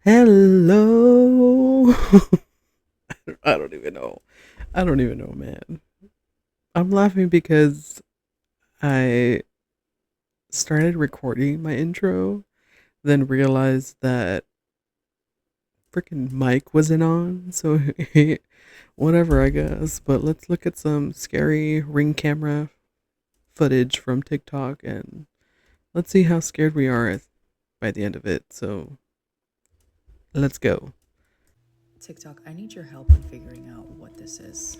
Hello. I don't even know. I don't even know, man. I'm laughing because I started recording my intro, then realized that freaking mic wasn't on. So, whatever, I guess. But let's look at some scary ring camera footage from TikTok and let's see how scared we are by the end of it. So, let's go. TikTok, I need your help in figuring out what this is.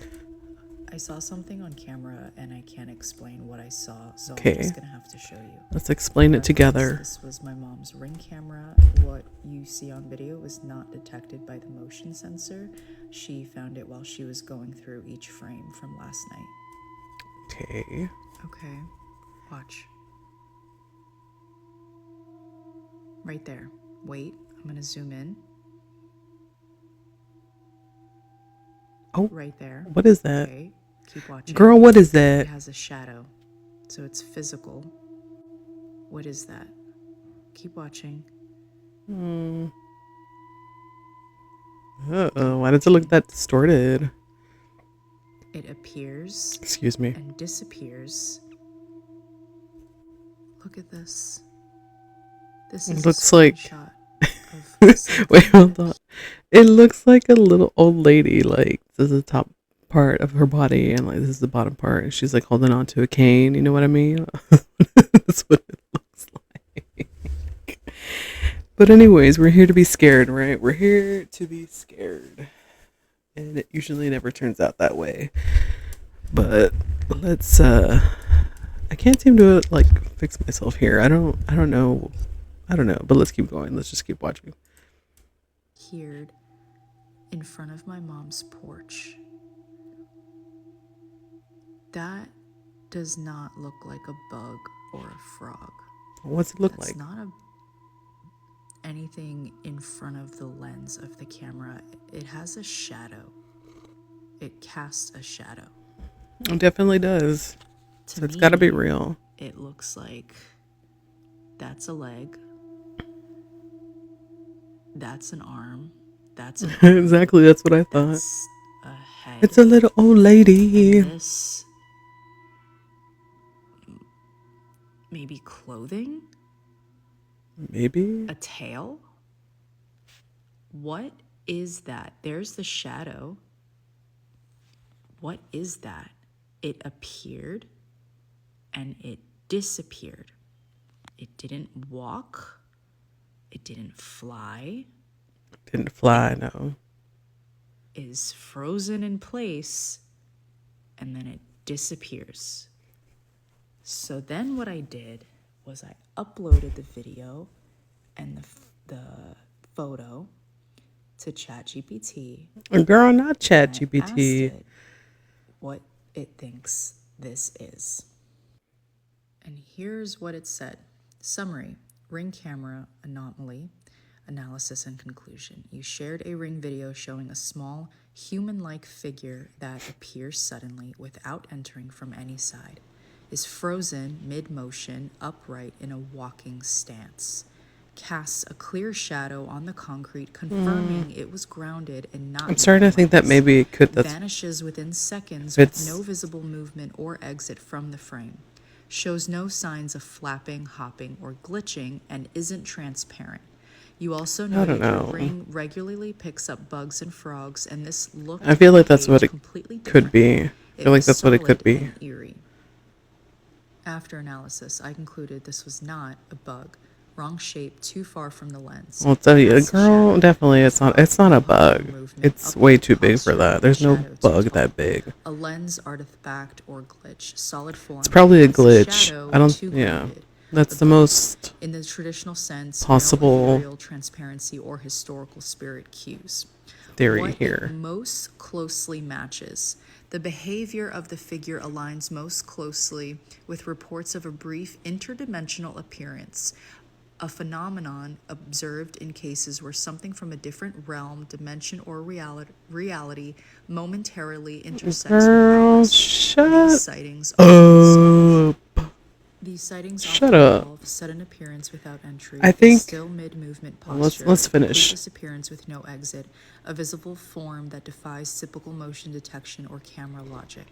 I saw something on camera and I can't explain what I saw, so I'm Okay, just gonna have to show you. let's explain it Reference, together. this was my mom's Ring camera. What you see on video was not detected by the motion sensor. She found it while she was going through each frame from last night. Okay. Okay, watch. Right there. Wait, I'm gonna zoom in. Oh, Right there. what is that? Okay, keep watching. Girl, what is It that? has a shadow, so it's physical. What is that? Keep watching. Uh-oh, why does it look that distorted? It appears Excuse me. and disappears. Look at this. This is It looks a like... screenshot of something Wait, hold that on. It looks like a little old lady, like, this is the top part of her body, and, like, this is the bottom part, and she's, like, holding on to a cane, you know what I mean? That's what it looks like. But anyways, we're here to be scared, right? We're here to be scared. And it usually never turns out that way. But let's I can't seem to like fix myself here. I don't know. I don't know, but let's keep going. Let's just keep watching. appeared in front of my mom's porch. That does not look like a bug or a frog. What's it look That's like? not anything in front of the lens of the camera. It has a shadow. It casts a shadow. It definitely does. To So it's got to be me, real. it looks like that's a leg, that's an arm, that's an arm, Exactly, that's what I thought. that's a head. It's a little old lady. This maybe clothing, Maybe. a tail. What is that? There's the shadow. What is that? It appeared and it disappeared. It didn't walk. It didn't fly. Didn't fly, no. Is frozen in place and then it disappears. So then what I did was I uploaded the video and the photo to ChatGPT. Girl, not Chat And I asked GPT. it what it thinks this is. And here's what it said. Summary: Ring camera anomaly, analysis and conclusion. You shared a Ring video showing a small human-like figure that appears suddenly without entering from any side, is frozen mid-motion, upright in a walking stance, casts a clear shadow on the concrete, confirming it was grounded and not I'm starting to think that maybe it could. That's vanishes within seconds with it's no visible movement or exit from the frame, shows no signs of flapping, hopping, or glitching, and isn't transparent. You also noted your know. Ring regularly picks up bugs and frogs, and this looked I feel like that's what it completely could be. I It feel like was that's what it could solid be. and eerie. After analysis, I concluded this was not a bug. Wrong shape, too far from the lens. I'll tell you, Cast girl, shadow. definitely it's not a bug. Movement, It's upward way too big for posture, that. There's no shadow too bug tall. that big. A lens artifact or glitch, solid form. It's probably a casts glitch. shadow I don't too yeah. grounded. That's the Oblique. most In the traditional sense, possible no ethereal transparency or historical spirit cues. theory What here. it most closely matches. The behavior of the figure aligns most closely with reports of a brief interdimensional appearance, a phenomenon observed in cases where something from a different realm, dimension, or reality momentarily intersects with Girl, ours. shut These sightings often solve up. These sightings Shut often up. involve sudden appearance without entry, I a think still mid-movement let's posture, complete finish. disappearance with no exit, a visible form that defies typical motion detection or camera logic.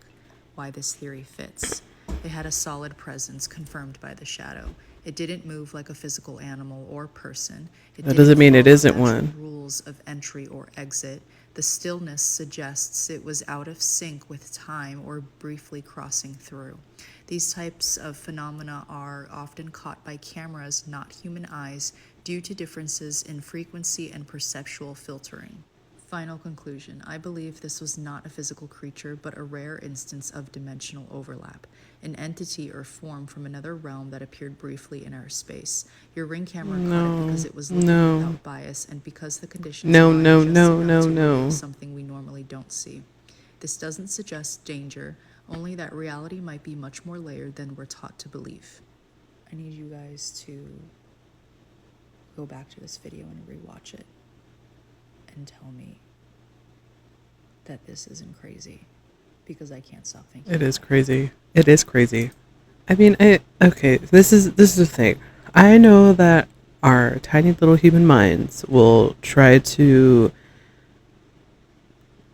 Why this theory fits. It had a solid presence confirmed by the shadow. It didn't move like a physical animal or person. It That doesn't didn't mean it follow isn't natural one. rules of entry or exit. The stillness suggests it was out of sync with time or briefly crossing through. These types of phenomena are often caught by cameras, not human eyes, due to differences in frequency and perceptual filtering. Final conclusion. I believe this was not a physical creature, but a rare instance of dimensional overlap, an entity or form from another realm that appeared briefly in our space. Your Ring camera caught it because it was looking without bias and because the conditions aligned just enough to reveal something we normally don't see. This doesn't suggest danger, only that reality might be much more layered than we're taught to believe. I need you guys to go back to this video and rewatch it and tell me that this isn't crazy, because I can't stop thinking. It is crazy. It is crazy. I mean, okay, this is the thing. I know that our tiny little human minds will try to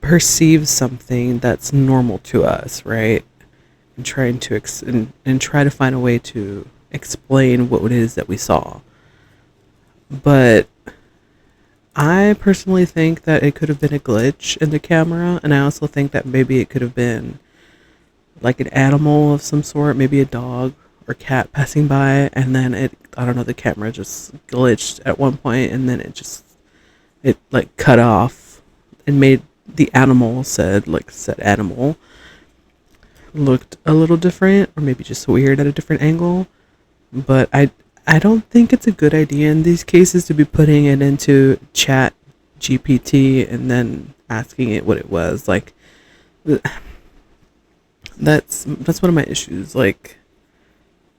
perceive something that's normal to us, right? And trying to and try to find a way to explain what it is that we saw. But I personally think that it could have been a glitch in the camera, and I also think that maybe it could have been like an animal of some sort, maybe a dog or cat passing by, and then I don't know, the camera just glitched at one point, and then it like cut off and made the animal said animal looked a little different, or maybe just weird at a different angle. But I don't think it's a good idea in these cases to be putting it into chat GPT and then asking it what it was. Like, that's one of my issues. Like,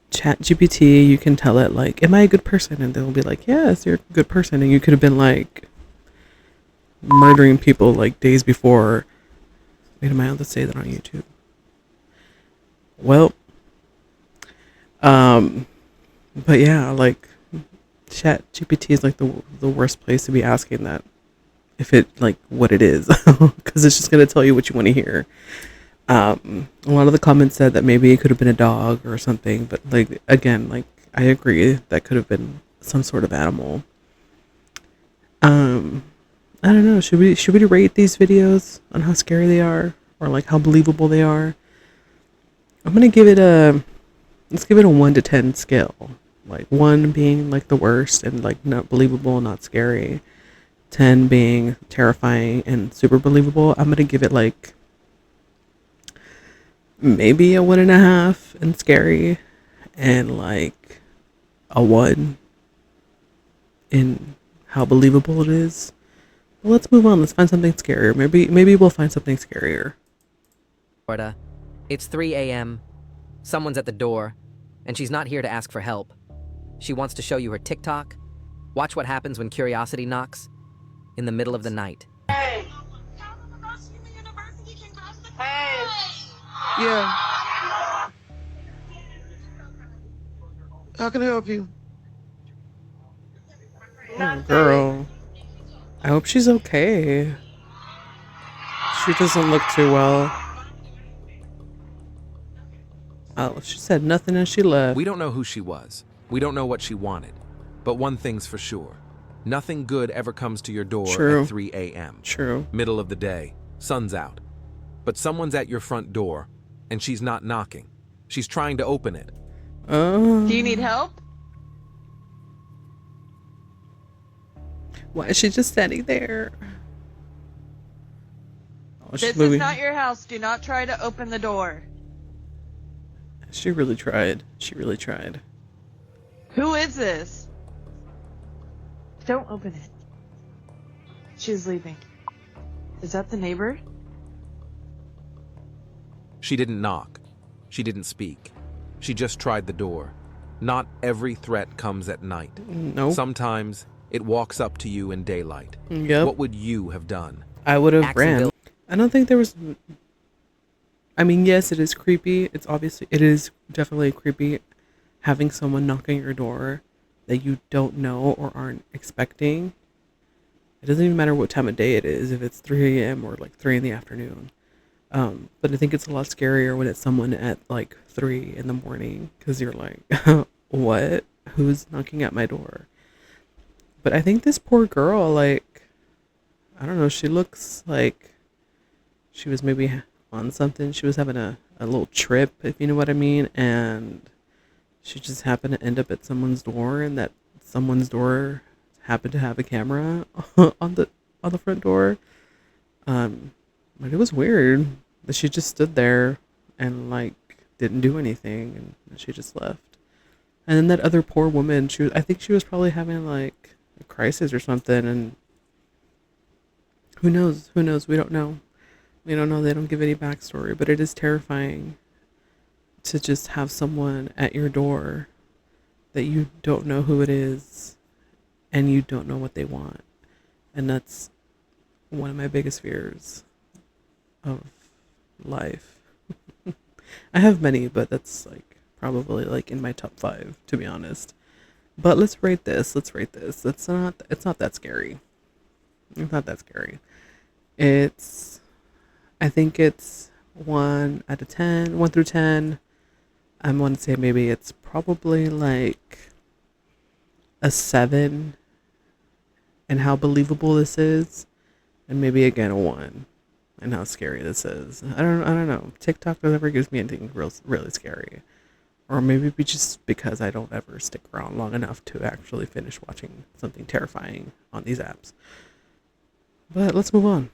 chat GPT, you can tell it like, am I a good person? And they'll be like, yes, you're a good person. And you could have been like murdering people like days before. Wait, am I allowed to say that on YouTube? Well, but yeah, like, chat GPT is like the worst place to be asking that, if it like what it is, because it's just gonna tell you what you want to hear. A lot of the comments said that maybe it could have been a dog or something, but like, again, like, I agree that could have been some sort of animal. I don't know. Should we rate these videos on how scary they are, or like how believable they are? I'm gonna give it let's give it a 1 to 10 scale. Like 1 being like the worst and like not believable, not scary. 10 being terrifying and super believable. I'm gonna give it like maybe a 1.5 and scary, and like a 1 in how believable it is. Well, let's move on. Let's find something scarier. Maybe we'll find something scarier. Florida. It's 3 a.m. Someone's at the door, and she's not here to ask for help. She wants to show you her TikTok. Watch what happens when curiosity knocks in the middle of the night. Hey. Hey. Yeah. How can I help you? Oh, girl. I hope she's okay. She doesn't look too well. Oh, she said nothing and she left. We don't know who she was. We don't know what she wanted. But one thing's for sure. Nothing good ever comes to your door at 3 a.m. True. Middle of the day. Sun's out. But someone's at your front door, and she's not knocking. She's trying to open it. Do you need help? Why is she just standing there? Oh, This is not your house. Do not try to open the door. She really tried. She really tried. Who is this? Don't open it. She's leaving. Is that the neighbor? She didn't knock. She didn't speak. She just tried the door. Not every threat comes at night. Nope. Sometimes it walks up to you in daylight. Yep. What would you have done? I would have ran. I don't think there was... I mean, yes, it is creepy. It is definitely creepy. having someone knock on your door that you don't know or aren't expecting. It doesn't even matter what time of day it is, if it's 3 a.m. or like 3 in the afternoon. But I think it's a lot scarier when it's someone at like 3 in the morning because you're like, what? Who's knocking at my door? But I think this poor girl, like, I don't know, she looks like she was maybe on something. She was having a little trip, if you know what I mean. And she just happened to end up at someone's door, and that someone's door happened to have a camera on the front door. But it was weird that she just stood there and like didn't do anything, and she just left. And then that other poor woman, I think she was probably having like a crisis or something, and who knows, we don't know. We don't know, they don't give any backstory, but it is terrifying to just have someone at your door that you don't know who it is and you don't know what they want. And that's one of my biggest fears of life. I have many, but that's like probably like in my top 5, to be honest. But let's rate this. It's not that scary. It's not that scary. I think it's 1 out of 10, 1 through 10. I want to say maybe it's probably like a 7 and how believable this is, and maybe again a 1 and how scary this is. I don't know. TikTok never gives me anything really scary, or maybe just because I don't ever stick around long enough to actually finish watching something terrifying on these apps. But let's move on.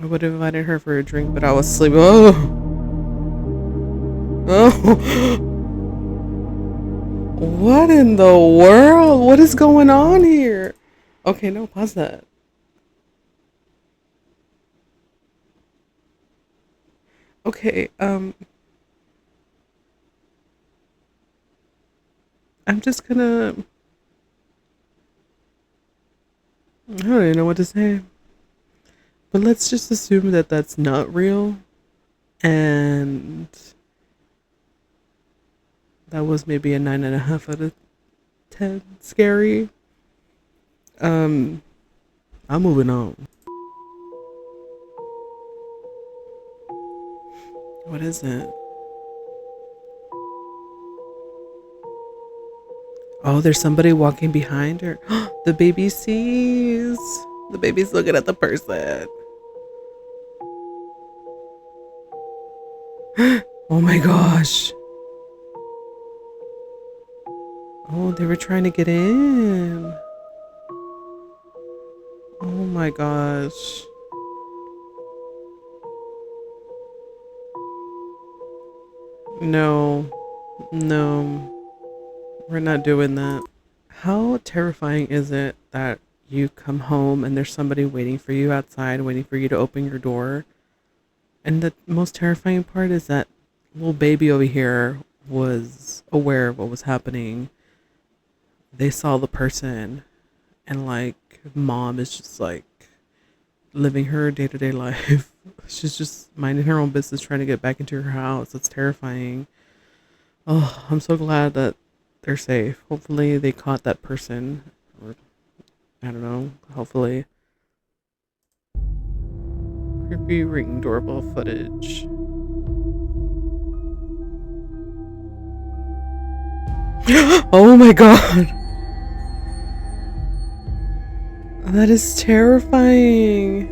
I would have invited her for a drink, but I was asleep. Oh, oh. What in the world? What is going on here? Okay, no, pause that. Okay, I'm just gonna, I don't even know what to say. But let's just assume that that's not real, and that was maybe a 9.5 out of 10 scary. I'm moving on. What is it? Oh, there's somebody walking behind her. The baby sees. The baby's looking at the person. Oh my gosh. Oh, they were trying to get in. Oh my gosh. No. No. We're not doing that. How terrifying is it that you come home and there's somebody waiting for you outside, waiting for you to open your door? And the most terrifying part is that little baby over here was aware of what was happening. They saw the person, and like mom is just like living her day-to-day life. She's just minding her own business, trying to get back into her house. It's terrifying. Oh, I'm so glad that they're safe. Hopefully they caught that person, or I don't know, hopefully. Creepy ring doorbell footage. Oh my god. That is terrifying.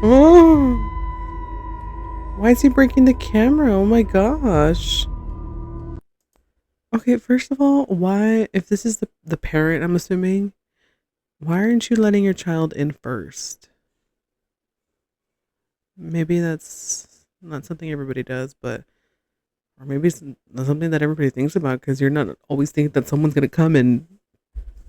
Oh. Why is he breaking the camera? Oh my gosh. Okay, first of all, why, if this is the parent, I'm assuming, why aren't you letting your child in first? Maybe that's not something everybody does, but, or maybe it's not something that everybody thinks about, because you're not always thinking that someone's going to come and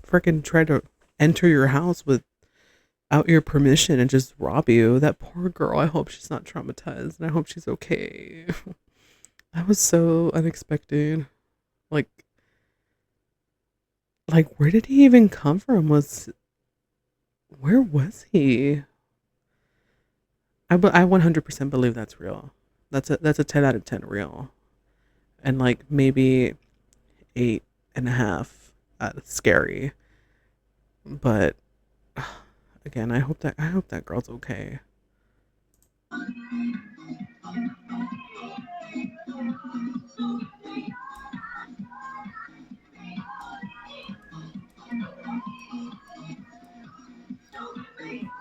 freaking try to enter your house without your permission and just rob you. That poor girl, I hope she's not traumatized, and I hope she's okay. That was so unexpected. Like, where did he even come from? Where was he? I 100% believe that's real. That's a 10 out of 10 real. And like maybe 8.5 out of scary. But again, I hope that girl's okay.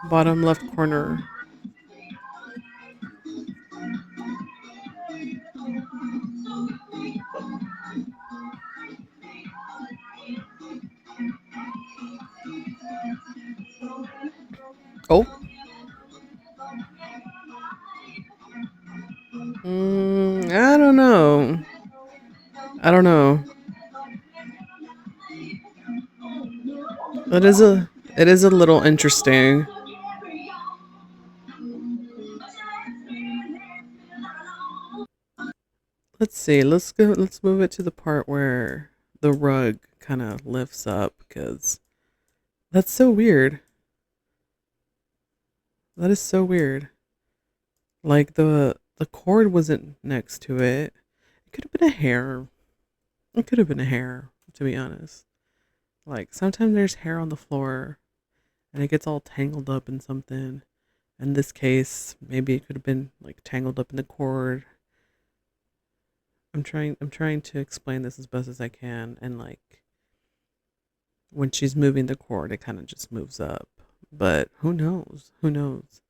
Bottom left corner. Oh. I don't know. I don't know. It is a little interesting. Let's see. Let's move it to the part where the rug kind of lifts up because that's so weird. That is so weird. Like the cord wasn't next to it. It could have been a hair. It could have been a hair, to be honest. Like sometimes there's hair on the floor and it gets all tangled up in something. In this case, maybe it could have been like tangled up in the cord. I'm trying to explain this as best as I can, and like when she's moving the cord, it kind of just moves up. But who knows? Who knows?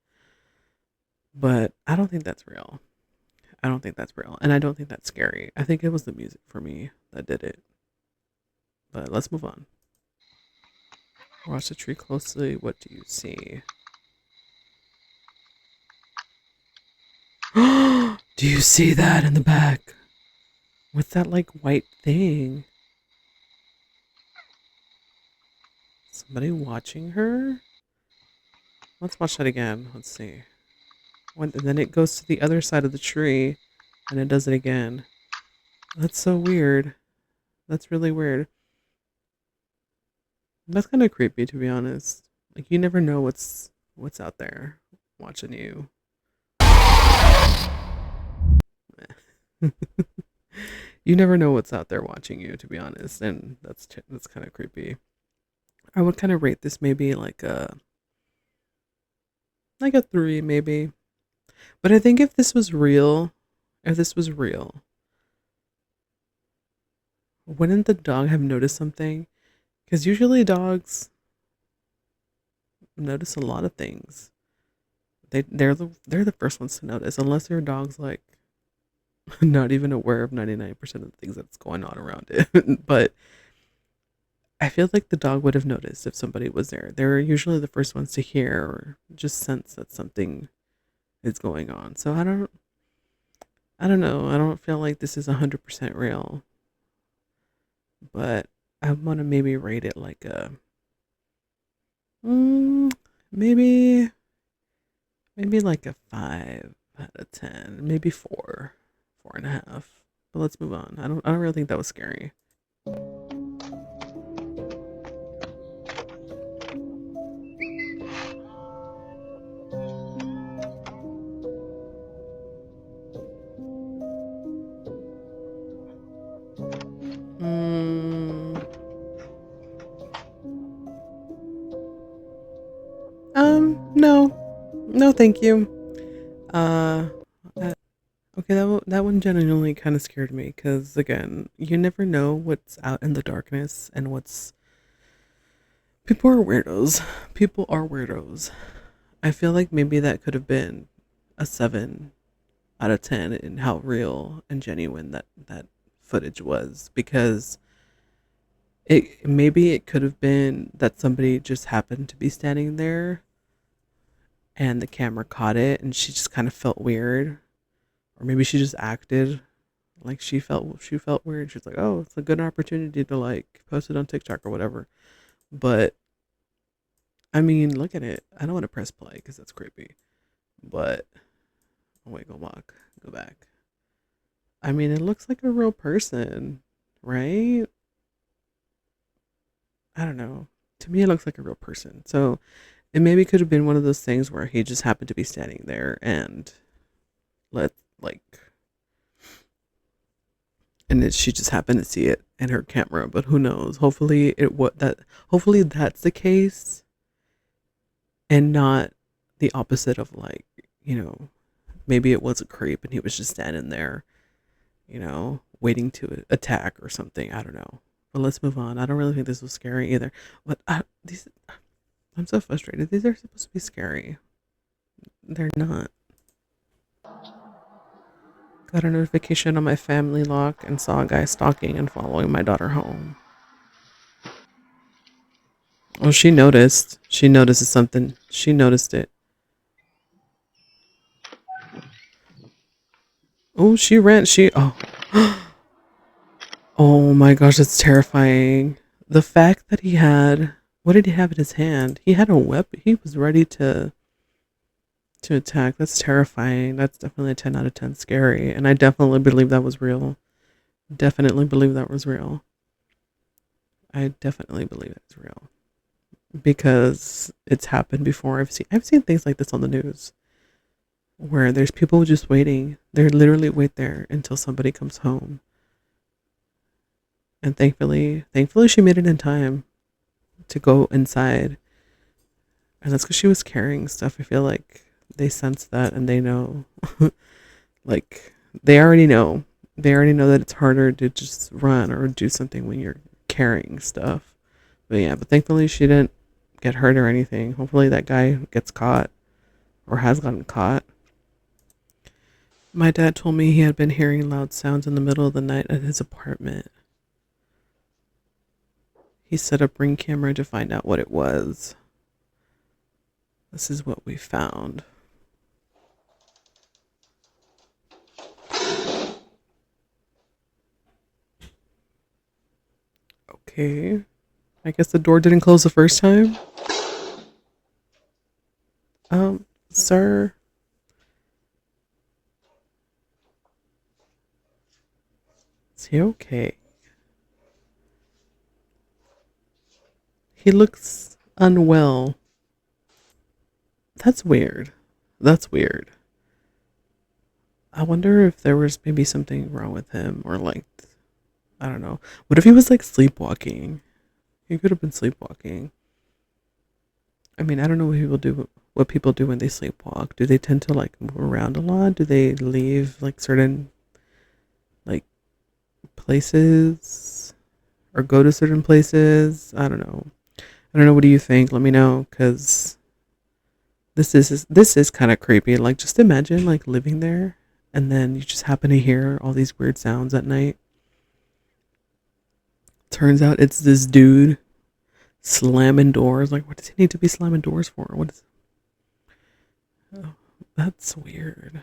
But I don't think that's real. I don't think that's real. And I don't think that's scary. I think it was the music for me that did it. But let's move on. Watch the tree closely. What do you see? Do you see that in the back? What's that like white thing? Somebody watching her? Let's watch that again. Let's see. And then it goes to the other side of the tree and it does it again. That's so weird. That's really weird. That's kind of creepy, to be honest. Like you never know what's out there watching you. You never know what's out there watching you, to be honest, and that's kind of creepy. I would kind of rate this maybe like a 3 maybe. But I think if this was real, wouldn't the dog have noticed something? Because usually dogs notice a lot of things. They're the first ones to notice, unless your dog's like not even aware of 99% of the things that's going on around it. But I feel like the dog would have noticed if somebody was there. They're usually the first ones to hear or just sense that something is going on. So I don't know. I don't feel like this is 100% real. But I want to maybe rate it like a maybe like a 5 out of 10, maybe 4, 4.5. But let's move on. I don't really think that was scary. No, no, thank you. Okay, that one genuinely kind of scared me because again, you never know what's out in the darkness and what's. People are weirdos. People are weirdos. I feel like maybe that could have been a 7 out of 10 in how real and genuine that footage was because it could have been that somebody just happened to be standing there and the camera caught it and she just kind of felt weird, or maybe she just acted like she felt weird. She's like, oh, it's a good opportunity to like post it on TikTok or whatever. But I mean, look at it. I don't want to press play because that's creepy. But oh wait, go back. I mean, it looks like a real person, right? I don't know. To me, it looks like a real person. So it maybe could have been one of those things where he just happened to be standing there and let like, and she just happened to see it in her camera. But who knows? Hopefully hopefully that's the case, and not the opposite of, like, maybe it was a creep and he was just standing there, waiting to attack or something. I don't know. But let's move on. I don't really think this was scary either. But I'm so frustrated. These are supposed to be scary. They're not. Got a notification on my family lock and saw a guy stalking and following my daughter home. Oh, she noticed. She notices something. She noticed it. Oh, she ran. Oh my gosh, that's terrifying. The fact that what did he have in his hand? He had a weapon. He was ready to attack. That's terrifying. That's definitely a 10 out of 10 scary. And I definitely believe that was real. Definitely believe that was real. I definitely believe it's real. Because it's happened before. I've seen things like this on the news where there's people just waiting. They're literally wait there until somebody comes home. And thankfully she made it in time to go inside. And that's because she was carrying stuff. I feel like they sense that and they know. Like, they already know. They already know that it's harder to just run or do something when you're carrying stuff. But yeah, but thankfully she didn't get hurt or anything. Hopefully that guy gets caught or has gotten caught. My dad told me he had been hearing loud sounds in the middle of the night at his apartment. He set up Ring camera to find out what it was. This is what we found. Okay. I guess the door didn't close the first time. Sir. Is he okay? He looks unwell. That's weird. That's weird. I wonder if there was maybe something wrong with him, or like, I don't know. What if he was like sleepwalking? He could have been sleepwalking. I mean, I don't know what people do when they sleepwalk. Do they tend to like move around a lot? Do they leave like certain like places or go to certain places? I don't know. I don't know. What do you think? Let me know, because this is kind of creepy. Like, just imagine like living there and then you just happen to hear all these weird sounds at night. Turns out it's this dude slamming doors. Like, what does he need to be slamming doors for? Oh, that's weird.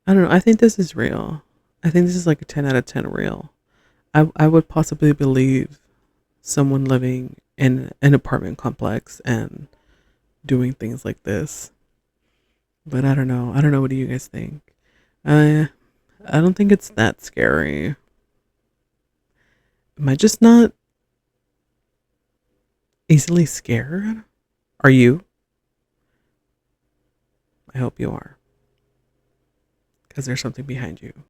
I don't know. I think this is real. I think this is like a 10 out of 10 real. I would possibly believe someone living in an apartment complex and doing things like this. But I don't know. I don't know. What do you guys think? I don't think it's that scary. Am I just not easily scared? Are you? I hope you are. Because there's something behind you.